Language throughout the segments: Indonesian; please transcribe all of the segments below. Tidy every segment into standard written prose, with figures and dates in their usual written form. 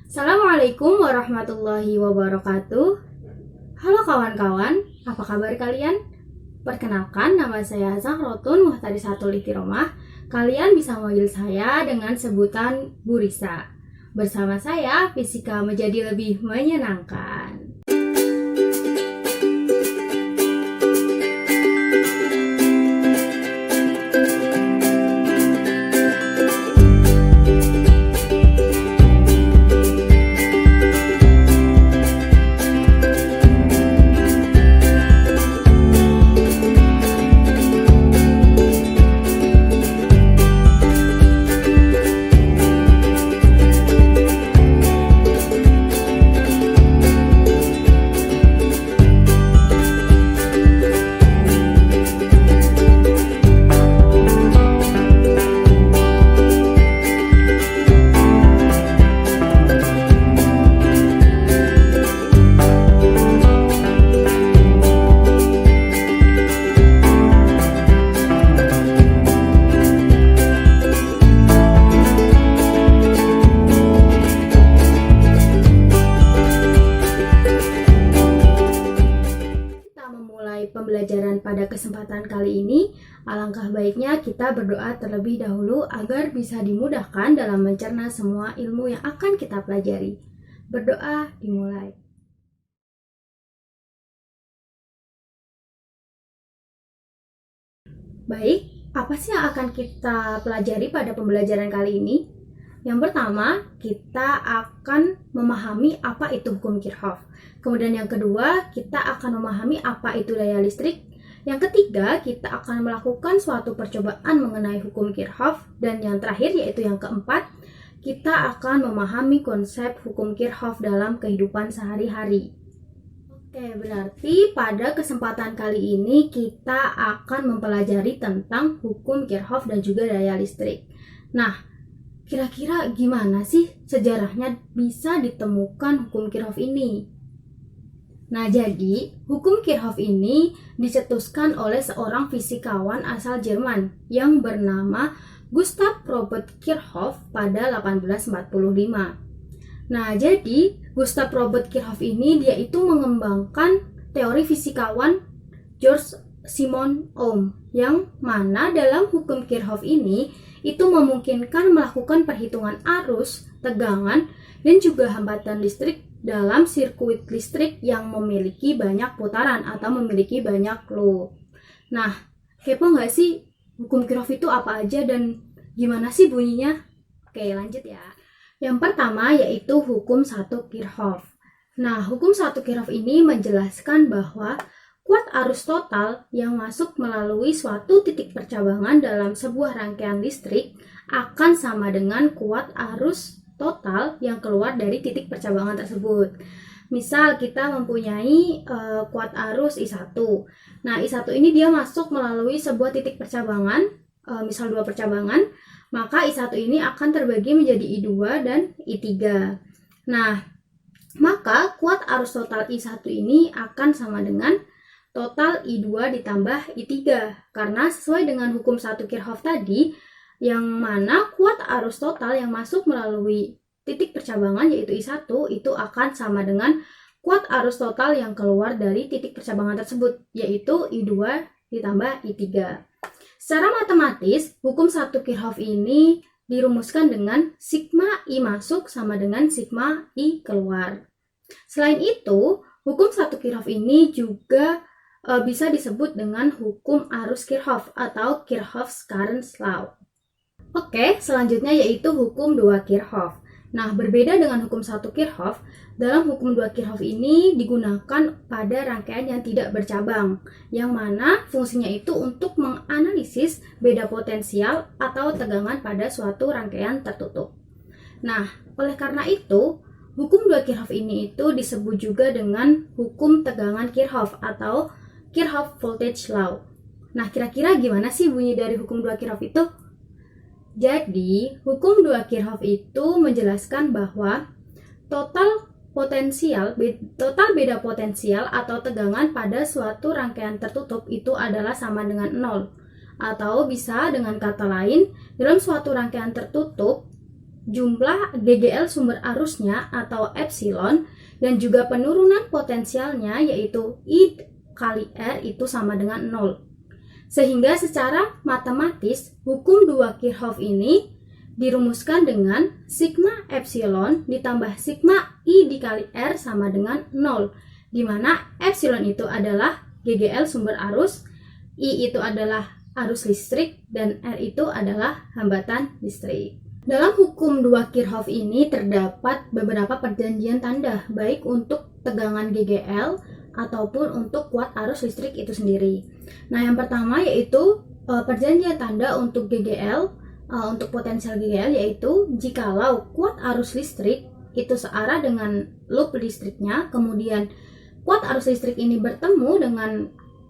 Assalamualaikum warahmatullahi wabarakatuh. Halo kawan-kawan, apa kabar kalian? Perkenalkan, nama saya Zahrotun Muhtarisatul Ihtiromah. Kalian bisa manggil saya dengan sebutan Bu Risa. Bersama saya, fisika menjadi lebih menyenangkan. Pembelajaran pada kesempatan kali ini, alangkah baiknya kita berdoa terlebih dahulu agar bisa dimudahkan dalam mencerna semua ilmu yang akan kita pelajari. Berdoa dimulai. Baik, apa sih yang akan kita pelajari pada pembelajaran kali ini? Yang pertama, kita akan memahami apa itu hukum Kirchhoff. Kemudian yang kedua, kita akan memahami apa itu daya listrik. Yang ketiga, kita akan melakukan suatu percobaan mengenai hukum Kirchhoff. Dan yang terakhir, yaitu yang keempat, kita akan memahami konsep hukum Kirchhoff dalam kehidupan sehari-hari. Oke, berarti pada kesempatan kali ini kita akan mempelajari tentang hukum Kirchhoff dan juga daya listrik. Nah, kira-kira gimana sih sejarahnya bisa ditemukan hukum Kirchhoff ini? Nah, jadi hukum Kirchhoff ini dicetuskan oleh seorang fisikawan asal Jerman yang bernama Gustav Robert Kirchhoff pada 1845. Nah, jadi Gustav Robert Kirchhoff ini dia itu mengembangkan teori fisikawan George Simon Ohm, yang mana dalam hukum Kirchhoff ini itu memungkinkan melakukan perhitungan arus, tegangan, dan juga hambatan listrik dalam sirkuit listrik yang memiliki banyak putaran atau memiliki banyak loop. Nah, kepo nggak sih hukum Kirchhoff itu apa aja dan gimana sih bunyinya? Oke, lanjut ya. Yang pertama yaitu hukum 1 Kirchhoff. Nah, hukum 1 Kirchhoff ini menjelaskan bahwa kuat arus total yang masuk melalui suatu titik percabangan dalam sebuah rangkaian listrik akan sama dengan kuat arus total yang keluar dari titik percabangan tersebut. Misal kita mempunyai kuat arus I1. Nah, I1 ini dia masuk melalui sebuah titik percabangan, misal 2 percabangan, maka I1 ini akan terbagi menjadi I2 dan I3. Nah, maka kuat arus total I1 ini akan sama dengan total I2 ditambah I3, karena sesuai dengan hukum 1 Kirchhoff tadi, yang mana kuat arus total yang masuk melalui titik percabangan yaitu I1 itu akan sama dengan kuat arus total yang keluar dari titik percabangan tersebut, yaitu I2 ditambah I3. Secara matematis, hukum 1 Kirchhoff ini dirumuskan dengan sigma I masuk sama dengan sigma I keluar. Selain itu, hukum 1 Kirchhoff ini juga bisa disebut dengan hukum arus Kirchhoff atau Kirchhoff's current law. Oke, selanjutnya yaitu hukum 2 Kirchhoff. Nah, berbeda dengan hukum 1 Kirchhoff, dalam hukum 2 Kirchhoff ini digunakan pada rangkaian yang tidak bercabang, yang mana fungsinya itu untuk menganalisis beda potensial atau tegangan pada suatu rangkaian tertutup. Nah, oleh karena itu, hukum 2 Kirchhoff ini itu disebut juga dengan hukum tegangan Kirchhoff atau Kirchhoff voltage law. Nah, kira-kira gimana sih bunyi dari hukum 2 Kirchhoff itu? Jadi, hukum 2 Kirchhoff itu menjelaskan bahwa total beda potensial atau tegangan pada suatu rangkaian tertutup itu adalah sama dengan 0. Atau bisa dengan kata lain, dalam suatu rangkaian tertutup, jumlah GGL sumber arusnya atau epsilon dan juga penurunan potensialnya yaitu I kali R itu sama dengan 0. Sehingga secara matematis hukum 2 Kirchhoff ini dirumuskan dengan sigma epsilon ditambah sigma I dikali R sama dengan 0, di mana epsilon itu adalah GGL sumber arus, I itu adalah arus listrik, dan R itu adalah hambatan listrik. Dalam hukum 2 Kirchhoff ini terdapat beberapa perjanjian tanda, baik untuk tegangan GGL ataupun untuk kuat arus listrik itu sendiri. Nah, yang pertama yaitu perjanjian tanda untuk GGL, untuk potensial GGL, yaitu jikalau kuat arus listrik itu searah dengan loop listriknya, kemudian kuat arus listrik ini bertemu dengan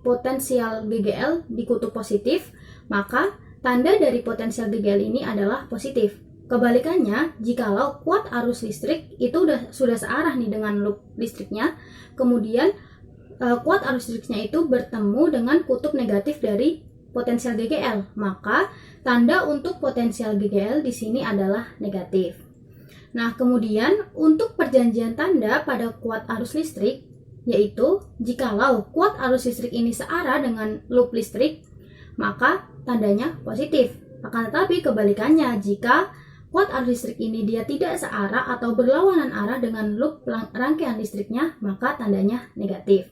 potensial GGL di kutub positif, maka tanda dari potensial GGL ini adalah positif. Kebalikannya, jikalau kuat arus listrik itu sudah searah nih dengan loop listriknya, kemudian kuat arus listriknya itu bertemu dengan kutub negatif dari potensial GGL, maka tanda untuk potensial GGL di sini adalah negatif. Nah, kemudian untuk perjanjian tanda pada kuat arus listrik, yaitu jikalau kuat arus listrik ini searah dengan loop listrik, maka tandanya positif. Akan tetapi kebalikannya, jika kuat arus listrik ini dia tidak searah atau berlawanan arah dengan loop rangkaian listriknya, maka tandanya negatif.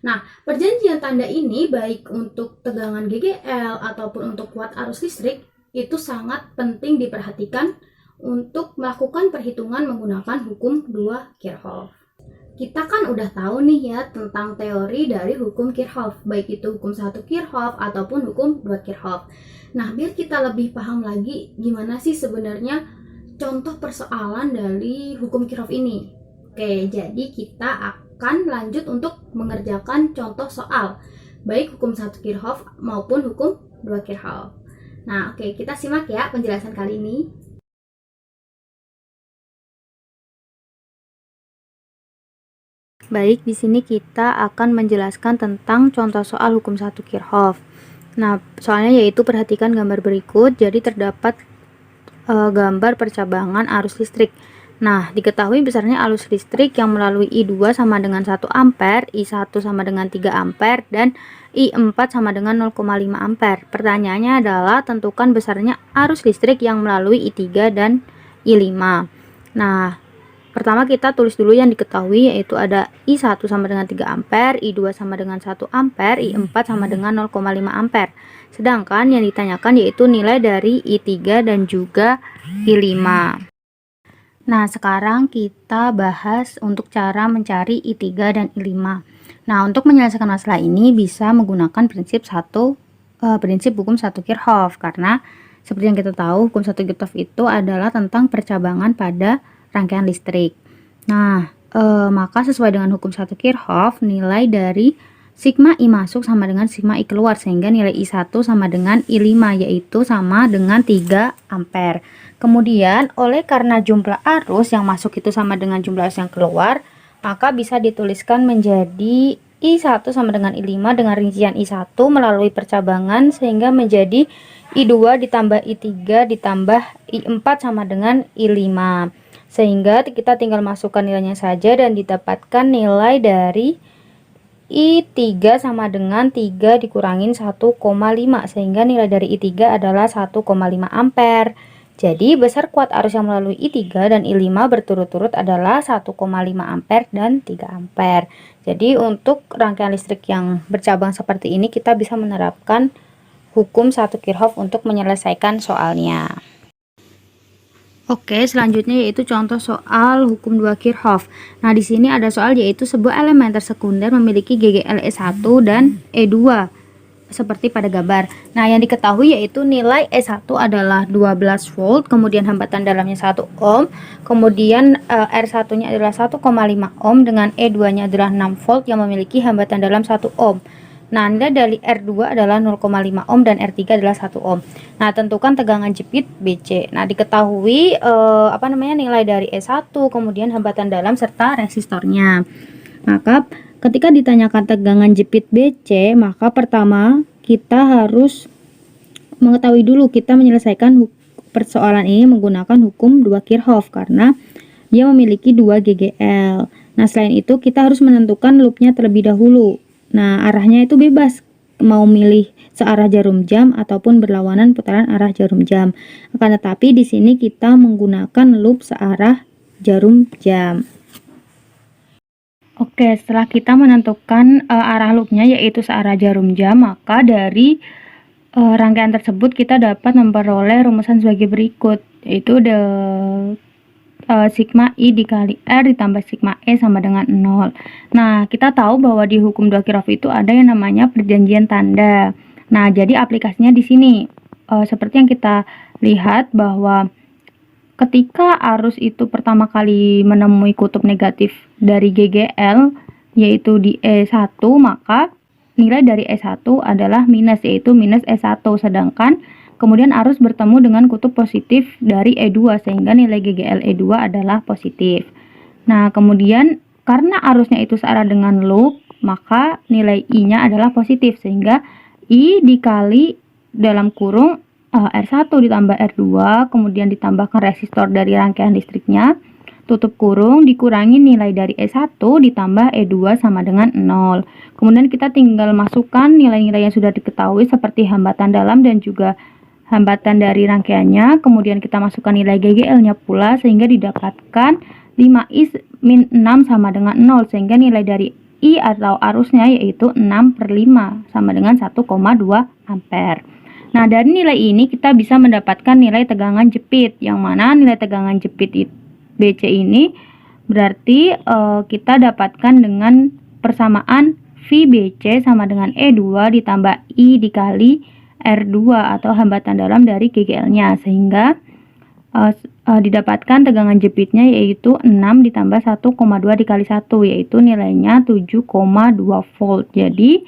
Nah, perjanjian tanda ini baik untuk tegangan GGL ataupun untuk kuat arus listrik itu sangat penting diperhatikan untuk melakukan perhitungan menggunakan hukum 2 Kirchhoff. Kita kan udah tahu nih ya tentang teori dari hukum Kirchhoff, baik itu hukum 1 Kirchhoff ataupun hukum 2 Kirchhoff. Nah, biar kita lebih paham lagi gimana sih sebenarnya contoh persoalan dari hukum Kirchhoff ini. Oke, jadi kita akan lanjut untuk mengerjakan contoh soal, baik hukum 1 Kirchhoff maupun hukum 2 Kirchhoff. Nah, oke, kita simak ya penjelasan kali ini. Baik, di sini kita akan menjelaskan tentang contoh soal hukum 1 Kirchhoff. Nah, soalnya yaitu perhatikan gambar berikut. Jadi terdapat gambar percabangan arus listrik. Nah, diketahui besarnya arus listrik yang melalui I2 sama dengan 1 ampere, I1 sama dengan 3 ampere, dan I4 sama dengan 0,5 ampere. Pertanyaannya adalah tentukan besarnya arus listrik yang melalui I3 dan I5. Nah, pertama kita tulis dulu yang diketahui, yaitu ada I1 sama dengan 3 ampere, I2 sama dengan 1 ampere, I4 sama dengan 0,5 ampere. Sedangkan yang ditanyakan yaitu nilai dari I3 dan juga I5. Nah, sekarang kita bahas untuk cara mencari I3 dan I5. Nah, untuk menyelesaikan masalah ini bisa menggunakan prinsip hukum 1 Kirchhoff, karena seperti yang kita tahu hukum 1 Kirchhoff itu adalah tentang percabangan pada rangkaian listrik. Nah, maka sesuai dengan hukum 1 Kirchhoff, nilai dari sigma I masuk sama dengan sigma I keluar, sehingga nilai I1 sama dengan I5, yaitu sama dengan 3 ampere. Kemudian, karena jumlah arus yang masuk itu sama dengan jumlah arus yang keluar, maka bisa dituliskan menjadi I1 sama dengan I5 dengan rincian I1 melalui percabangan, sehingga menjadi I2 ditambah I3 ditambah I4 sama dengan I5. Sehingga kita tinggal masukkan nilainya saja dan didapatkan nilai dari I3 sama dengan 3 dikurangin 1,5, sehingga nilai dari I3 adalah 1,5 ampere. Jadi besar kuat arus yang melalui I3 dan I5 berturut-turut adalah 1,5 ampere dan 3 ampere. Jadi untuk rangkaian listrik yang bercabang seperti ini kita bisa menerapkan hukum 1 Kirchhoff untuk menyelesaikan soalnya. Oke, selanjutnya yaitu contoh soal hukum 2 Kirchhoff. Nah, di sini ada soal yaitu sebuah elementer sekunder memiliki GGL E1 dan E2 seperti pada gambar. Nah, yang diketahui yaitu nilai E1 adalah 12 volt, kemudian hambatan dalamnya 1 ohm, kemudian R1-nya adalah 1,5 ohm dengan E2-nya adalah 6 volt yang memiliki hambatan dalam 1 ohm. Nah, nilai dari R2 adalah 0,5 ohm dan R3 adalah 1 ohm. Nah, tentukan tegangan jepit BC. Nah, diketahui nilai dari E1, kemudian hambatan dalam serta resistornya. Maka ketika ditanyakan tegangan jepit BC, maka pertama kita harus mengetahui dulu, kita menyelesaikan persoalan ini menggunakan hukum 2 Kirchhoff karena dia memiliki 2 GGL. Nah, selain itu kita harus menentukan loopnya terlebih dahulu. Nah, arahnya itu bebas, mau milih searah jarum jam ataupun berlawanan putaran arah jarum jam. Akan tetapi di sini kita menggunakan loop searah jarum jam. Oke, setelah kita menentukan arah loopnya yaitu searah jarum jam, maka dari rangkaian tersebut kita dapat memperoleh rumusan sebagai berikut, yaitu sigma I dikali R ditambah sigma E sama dengan 0. Nah, kita tahu bahwa di hukum 2 Kirchhoff itu ada yang namanya perjanjian tanda. Nah, jadi aplikasinya di sini seperti yang kita lihat bahwa ketika arus itu pertama kali menemui kutub negatif dari GGL yaitu di E1, maka nilai dari E1 adalah minus, yaitu minus E1, sedangkan kemudian arus bertemu dengan kutub positif dari E2 sehingga nilai GGL E2 adalah positif. Nah, kemudian karena arusnya itu searah dengan loop, maka nilai I-nya adalah positif sehingga I dikali dalam kurung R1 ditambah R2, kemudian ditambahkan resistor dari rangkaian listriknya, tutup kurung, dikurangi nilai dari E1 ditambah E2 sama dengan 0. Kemudian kita tinggal masukkan nilai-nilai yang sudah diketahui seperti hambatan dalam dan juga hambatan dari rangkaiannya, kemudian kita masukkan nilai GGL-nya pula sehingga didapatkan 5I min 6 sama dengan 0, sehingga nilai dari I atau arusnya yaitu 6/5 sama dengan 1,2 ampere. Nah, dari nilai ini kita bisa mendapatkan nilai tegangan jepit, yang mana nilai tegangan jepit BC ini berarti kita dapatkan dengan persamaan VBC sama dengan E2 ditambah I dikali R2 atau hambatan dalam dari GGL-nya, sehingga didapatkan tegangan jepitnya yaitu 6 ditambah 1,2 dikali 1, yaitu nilainya 7,2 volt. Jadi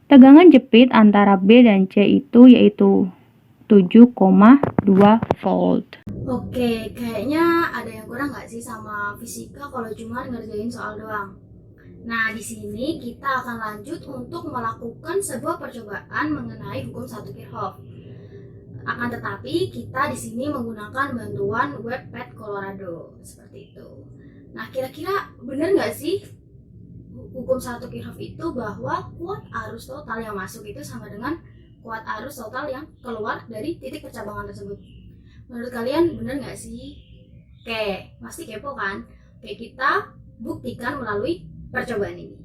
tegangan jepit antara B dan C itu yaitu 7,2 volt. Oke, kayaknya ada yang kurang nggak sih sama fisika kalau cuma ngerjain soal doang? Nah, di sini kita akan lanjut untuk melakukan sebuah percobaan mengenai hukum 1 Kirchhoff. Akan tetapi kita di sini menggunakan bantuan Webpad Colorado seperti itu. Nah, kira-kira benar nggak sih hukum 1 Kirchhoff itu bahwa kuat arus total yang masuk itu sama dengan kuat arus total yang keluar dari titik percabangan tersebut? Menurut kalian benar nggak sih? Oke, pasti kepo kan? Oke, kita buktikan melalui percobaan ini.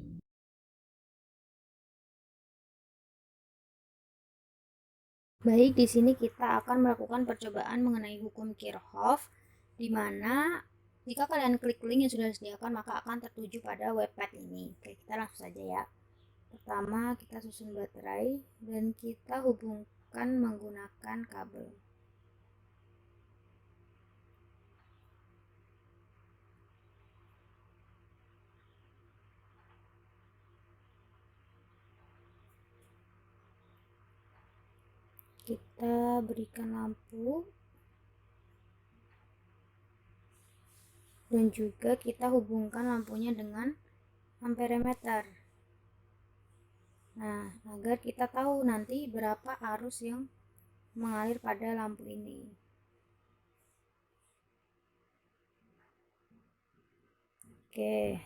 Baik, di sini kita akan melakukan percobaan mengenai hukum Kirchhoff, di mana jika kalian klik link yang sudah disediakan maka akan tertuju pada webpad ini. Oke, kita langsung saja ya. Pertama, kita susun baterai dan kita hubungkan menggunakan kabel. Kita berikan lampu dan juga kita hubungkan lampunya dengan amperemeter. Nah, agar kita tahu nanti berapa arus yang mengalir pada lampu ini. Oke,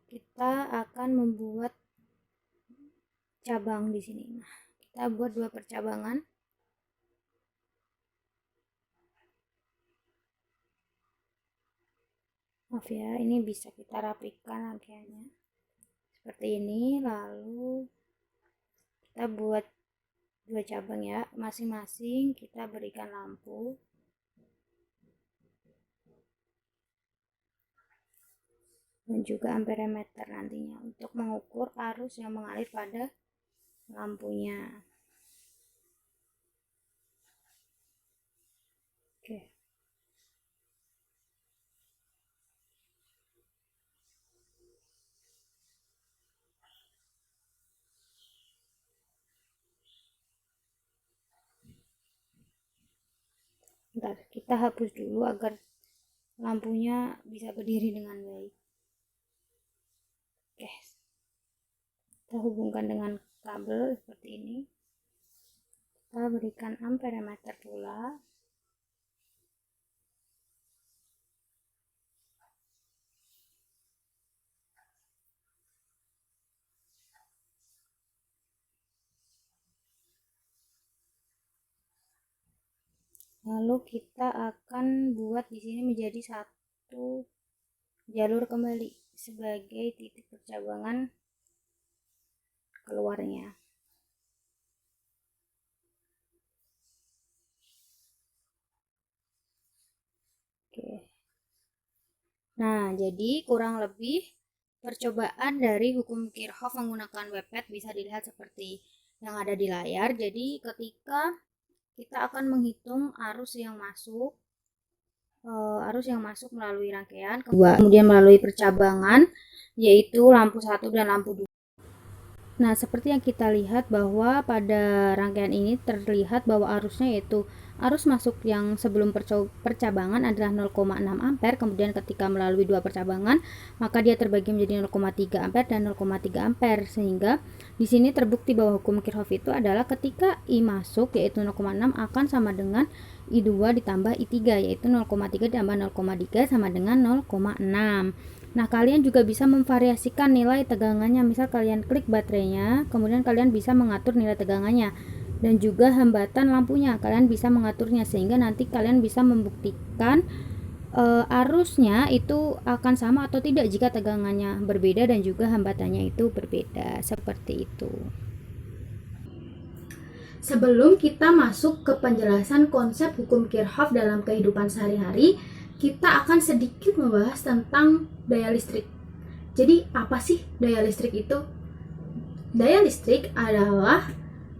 kita akan membuat cabang di sini. Nah, kita buat 2 percabangan. Maaf ya, ini bisa kita rapikan rangkaiannya seperti ini. Lalu kita buat 2 cabang ya, masing-masing kita berikan lampu. Dan juga amperemeter nantinya untuk mengukur arus yang mengalir pada lampunya. Oke. Bentar, kita hapus dulu agar lampunya bisa berdiri dengan baik. Oke. Kita hubungkan dengan kabel seperti ini. Kita berikan amperemeter pula. Lalu kita akan buat di sini menjadi satu jalur kembali sebagai titik percabangan keluarnya. Oke. Nah, jadi kurang lebih percobaan dari hukum Kirchhoff menggunakan webpad bisa dilihat seperti yang ada di layar. Jadi ketika kita akan menghitung arus yang masuk melalui rangkaian, kemudian melalui percabangan, yaitu lampu 1 dan lampu 2. Nah, seperti yang kita lihat bahwa pada rangkaian ini terlihat bahwa arusnya yaitu arus masuk yang sebelum percabangan adalah 0,6 ampere, kemudian ketika melalui dua percabangan maka dia terbagi menjadi 0,3 ampere dan 0,3 ampere, sehingga di sini terbukti bahwa hukum Kirchhoff itu adalah ketika I masuk yaitu 0,6 akan sama dengan I2 ditambah I3, yaitu 0,3 ditambah 0,3 sama dengan 0,6. Nah, kalian juga bisa memvariasikan nilai tegangannya. Misal kalian klik baterainya, kemudian kalian bisa mengatur nilai tegangannya. Dan juga hambatan lampunya, kalian bisa mengaturnya sehingga nanti kalian bisa membuktikan arusnya itu akan sama atau tidak jika tegangannya berbeda dan juga hambatannya itu berbeda. Seperti itu. Sebelum kita masuk ke penjelasan konsep hukum Kirchhoff dalam kehidupan sehari-hari, kita akan sedikit membahas tentang daya listrik. Jadi, apa sih daya listrik itu? Daya listrik adalah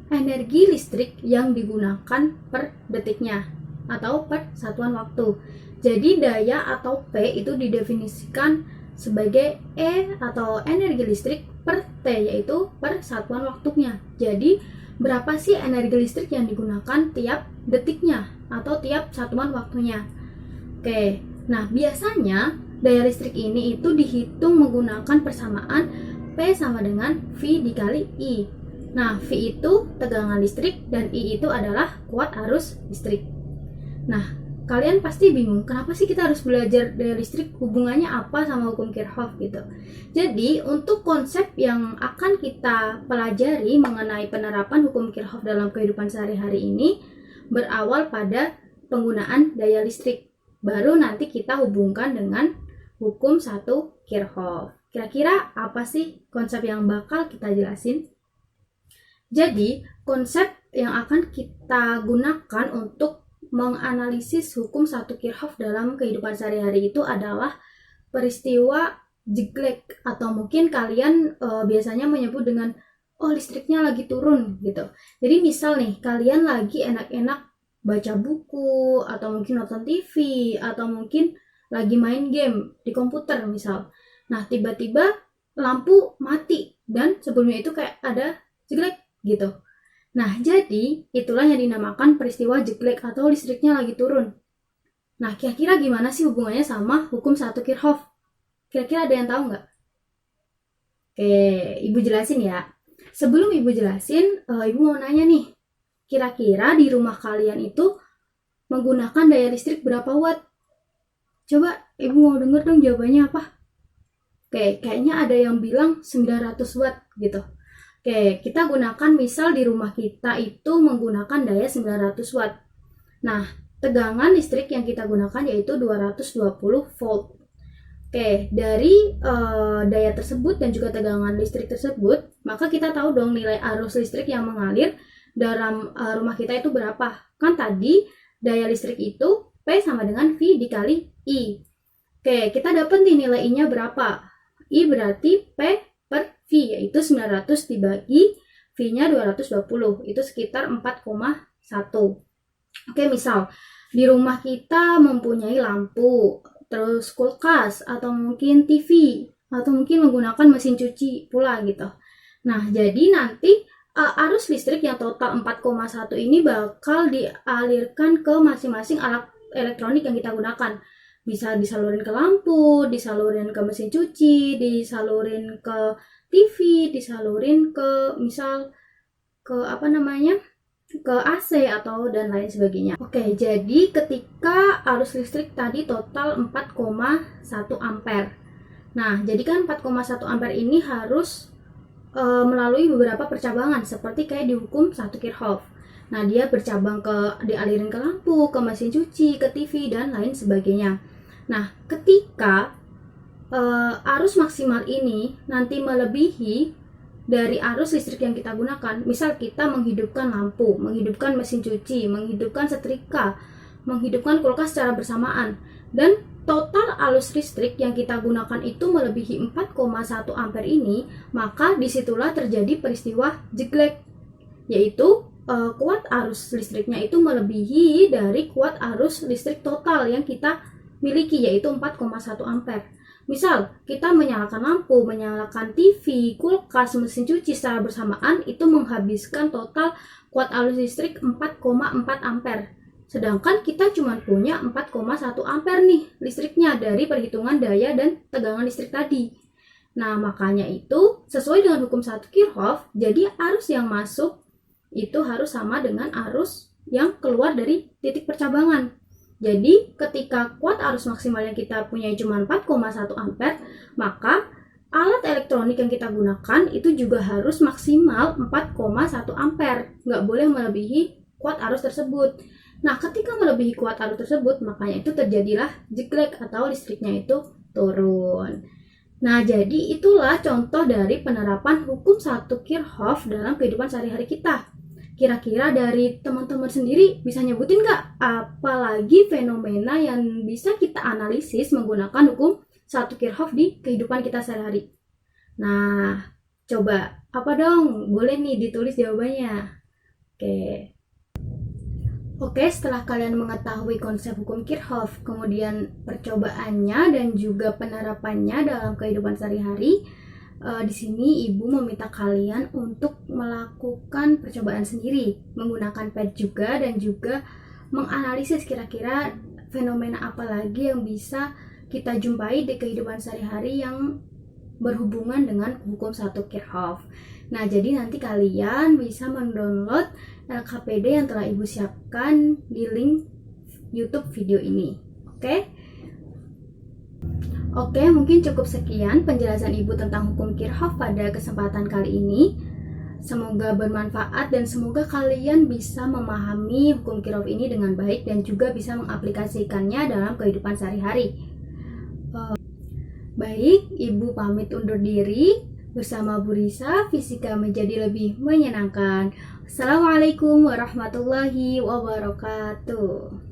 energi listrik yang digunakan per detiknya atau per satuan waktu. Jadi, daya atau P itu didefinisikan sebagai E atau energi listrik per T, yaitu per satuan waktunya. Jadi, berapa sih energi listrik yang digunakan tiap detiknya atau tiap satuan waktunya? Oke, nah biasanya daya listrik ini itu dihitung menggunakan persamaan P sama dengan V dikali I. Nah, V itu tegangan listrik dan I itu adalah kuat arus listrik. Nah, kalian pasti bingung, kenapa sih kita harus belajar daya listrik, hubungannya apa sama hukum Kirchhoff gitu. Jadi, untuk konsep yang akan kita pelajari mengenai penerapan hukum Kirchhoff dalam kehidupan sehari-hari ini berawal pada penggunaan daya listrik. Baru nanti kita hubungkan dengan hukum 1 Kirchhoff. Kira-kira apa sih konsep yang bakal kita jelasin? Jadi, konsep yang akan kita gunakan untuk menganalisis hukum 1 Kirchhoff dalam kehidupan sehari-hari itu adalah peristiwa jeglek, atau mungkin kalian biasanya menyebut dengan listriknya lagi turun gitu. Jadi misal nih, kalian lagi enak-enak baca buku atau mungkin nonton TV atau mungkin lagi main game di komputer misal. Nah, tiba-tiba lampu mati dan sebelumnya itu kayak ada jeglek gitu. Nah, jadi itulah yang dinamakan peristiwa jeglek atau listriknya lagi turun. Nah, kira-kira gimana sih hubungannya sama hukum 1 Kirchhoff? Kira-kira ada yang tahu nggak? Oke, Ibu jelasin ya. Sebelum Ibu jelasin, Ibu mau nanya nih, kira-kira di rumah kalian itu menggunakan daya listrik berapa watt? Coba Ibu mau denger dong jawabannya apa? Oke, kayaknya ada yang bilang 900 watt gitu. Oke, kita gunakan misal di rumah kita itu menggunakan daya 900 watt. Nah, tegangan listrik yang kita gunakan yaitu 220 volt. Oke, dari daya tersebut dan juga tegangan listrik tersebut, maka kita tahu dong nilai arus listrik yang mengalir dalam rumah kita itu berapa. Kan tadi daya listrik itu P sama dengan V dikali I. Oke, kita dapat nih nilai I-nya berapa. I berarti P per V, yaitu 900 dibagi V-nya 220, itu sekitar 4,1. Oke, misal di rumah kita mempunyai lampu, terus kulkas, atau mungkin TV, atau mungkin menggunakan mesin cuci pula gitu. Nah, jadi nanti arus listrik yang total 4,1 ini bakal dialirkan ke masing-masing alat elektronik yang kita gunakan. Bisa disalurin ke lampu, disalurin ke mesin cuci, disalurin ke TV, disalurin ke misal ke ke AC atau dan lain sebagainya. Oke, jadi ketika arus listrik tadi total 4,1 ampere. Nah, jadi kan 4,1 ampere ini harus melalui beberapa percabangan seperti kayak di hukum 1 Kirchhoff. Nah, dia bercabang dialirin ke lampu, ke mesin cuci, ke TV, dan lain sebagainya. Nah, ketika arus maksimal ini nanti melebihi dari arus listrik yang kita gunakan, misal kita menghidupkan lampu, menghidupkan mesin cuci, menghidupkan setrika, menghidupkan kulkas secara bersamaan, dan total arus listrik yang kita gunakan itu melebihi 4,1 ampere ini, maka disitulah terjadi peristiwa jeglek, yaitu kuat arus listriknya itu melebihi dari kuat arus listrik total yang kita miliki, yaitu 4,1 ampere. Misal, kita menyalakan lampu, menyalakan TV, kulkas, mesin cuci secara bersamaan, itu menghabiskan total kuat arus listrik 4,4 ampere. Sedangkan kita cuma punya 4,1 ampere nih listriknya dari perhitungan daya dan tegangan listrik tadi. Nah, makanya itu sesuai dengan hukum 1 Kirchhoff, jadi arus yang masuk itu harus sama dengan arus yang keluar dari titik percabangan. Jadi, ketika kuat arus maksimal yang kita punya cuma 4,1 ampere, maka alat elektronik yang kita gunakan itu juga harus maksimal 4,1 ampere. Nggak boleh melebihi kuat arus tersebut. Nah, ketika melebihi kuat arus tersebut, makanya itu terjadilah jeglek atau listriknya itu turun. Nah, jadi itulah contoh dari penerapan hukum 1 Kirchhoff dalam kehidupan sehari-hari kita. Kira-kira dari teman-teman sendiri bisa nyebutin nggak apalagi fenomena yang bisa kita analisis menggunakan hukum 1 Kirchhoff di kehidupan kita sehari-hari? Nah, coba apa dong? Boleh nih ditulis jawabannya. Oke, setelah kalian mengetahui konsep hukum Kirchhoff, kemudian percobaannya dan juga penerapannya dalam kehidupan sehari-hari, di sini ibu meminta kalian untuk melakukan percobaan sendiri menggunakan pad juga, dan juga menganalisis kira-kira fenomena apa lagi yang bisa kita jumpai di kehidupan sehari-hari yang berhubungan dengan hukum 1 Kirchhoff. Nah, jadi nanti kalian bisa mendownload LKPD yang telah ibu siapkan di link YouTube video ini. Oke, mungkin cukup sekian penjelasan ibu tentang hukum Kirchhoff pada kesempatan kali ini. Semoga bermanfaat dan semoga kalian bisa memahami hukum Kirchhoff ini dengan baik dan juga bisa mengaplikasikannya dalam kehidupan sehari-hari. Baik, ibu pamit undur diri. Bersama Bu Risa, fisika menjadi lebih menyenangkan. Assalamualaikum warahmatullahi wabarakatuh.